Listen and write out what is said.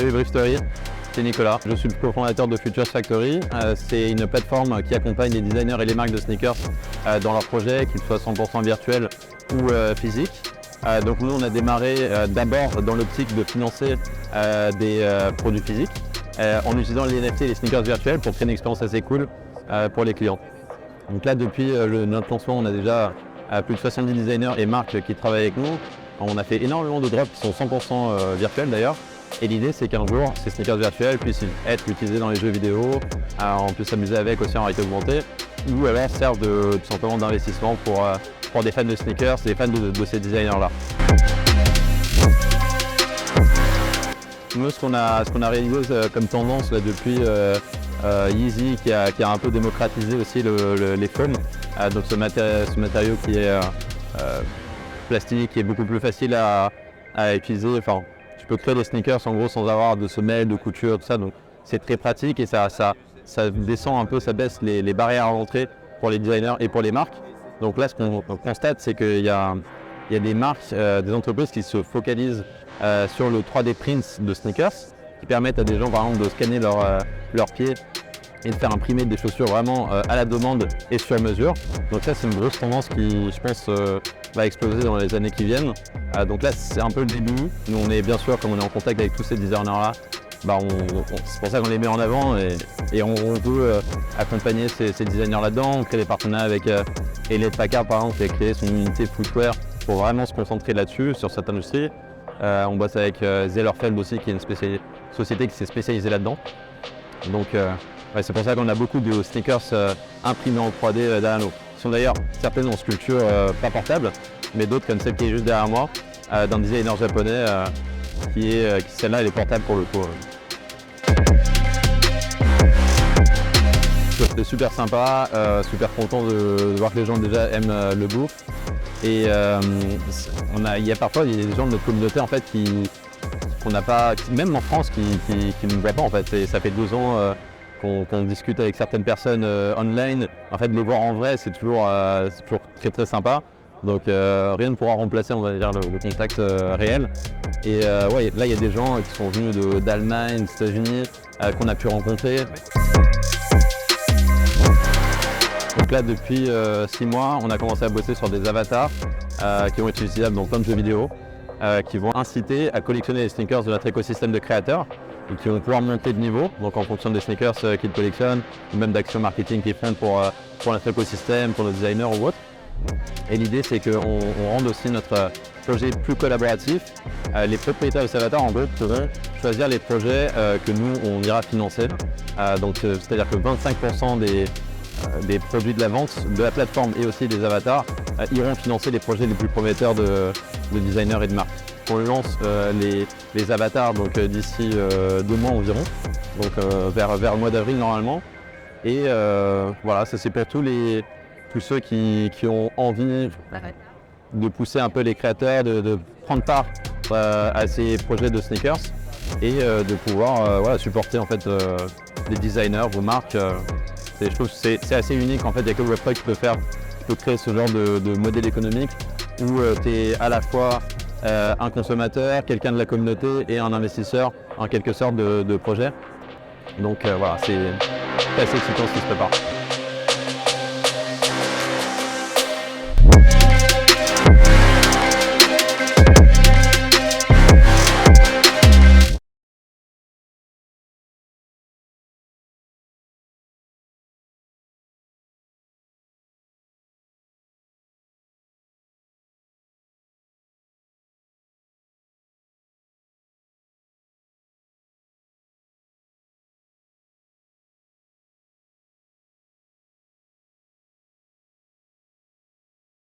Salut Briefstory, c'est Nicolas. Je suis le cofondateur de Futures Factory. C'est une plateforme qui accompagne les designers et les marques de sneakers dans leurs projets, qu'ils soient 100% virtuels ou physiques. Donc nous, on a démarré d'abord dans l'optique de financer des produits physiques en utilisant les NFT et les sneakers virtuels pour créer une expérience assez cool pour les clients. Donc là, depuis notre lancement, on a déjà plus de 70 designers et marques qui travaillent avec nous. On a fait énormément de drops qui sont 100% virtuels d'ailleurs. Et l'idée, c'est qu'un jour, ces sneakers virtuels puissent être utilisés dans les jeux vidéo, on peut s'amuser avec aussi en réalité augmentée, ou alors servent tout simplement d'investissement pour des fans de sneakers, des fans de ces designers-là. Nous, ce qu'on a réalisé comme tendance là, depuis Yeezy, qui a un peu démocratisé aussi les foams, donc ce matériau qui est plastique, qui est beaucoup plus facile à utiliser. Enfin, tu peux créer des sneakers en gros sans avoir de semelles, de couture, tout ça, donc c'est très pratique et ça descend un peu, ça baisse les barrières à l'entrée pour les designers et pour les marques. Donc là, ce qu'on constate, c'est qu'il y a des marques, des entreprises qui se focalisent sur le 3D print de sneakers, qui permettent à des gens par exemple de scanner leurs pieds et de faire imprimer des chaussures vraiment à la demande et sur mesure. Donc ça, c'est une grosse tendance qui, je pense, va exploser dans les années qui viennent. Donc là, c'est un peu le début. Nous, on est bien sûr, comme on est en contact avec tous ces designers-là, c'est pour ça qu'on les met en avant et on veut accompagner ces designers là-dedans. On crée des partenariats avec Hewlett Packard, par exemple, qui a créé son unité footwear pour vraiment se concentrer là-dessus, sur cette industrie. On bosse avec Zellerfeld aussi, qui est une société qui s'est spécialisée là-dedans. Donc, c'est pour ça qu'on a beaucoup de sneakers imprimés en 3D derrière nous. Ils sont d'ailleurs certaines en sculpture pas portable, mais d'autres comme celle qui est juste derrière moi, d'un designer japonais qui celle-là elle est portable pour le coup. C'était super sympa, super content de voir que les gens déjà aiment le bouffe. Et il y a parfois des gens de notre communauté en fait qu'on n'a pas, même en France, qui ne nous voient pas en fait. Et ça fait 2 ans qu'on discute avec certaines personnes online. En fait, de les voir en vrai, c'est toujours très très sympa. Donc rien ne pourra remplacer, on va dire, le contact réel. Et là, il y a des gens qui sont venus d'Allemagne, des États-Unis, qu'on a pu rencontrer. Donc là, depuis 6 mois, on a commencé à bosser sur des avatars qui vont être utilisables dans plein de jeux vidéo, qui vont inciter à collectionner les sneakers de notre écosystème de créateurs et qui vont pouvoir monter de niveau, donc en fonction des sneakers qu'ils collectionnent, ou même d'actions marketing qu'ils font pour notre écosystème, pour nos designers ou autres. Et l'idée, c'est qu'on rende aussi notre projet plus collaboratif. Les propriétaires de ces avatars, en gros, pourront choisir les projets que nous, on ira financer. C'est-à-dire que 25% des produits de la vente de la plateforme et aussi des avatars iront financer les projets les plus prometteurs de designers et de marques. On lance les avatars d'ici 2 mois environ, donc vers le mois d'avril normalement. Et voilà, ça c'est pour tous ceux qui ont envie de pousser un peu les créateurs, de prendre part à ces projets de sneakers et de pouvoir supporter en fait les designers, vos marques. Je trouve que c'est assez unique en fait, il n'y a que Web3 qui peut créer ce genre de modèle économique où tu es à la fois un consommateur, quelqu'un de la communauté et un investisseur en quelque sorte de projet. Donc voilà, c'est assez excitant ce qui se prépare.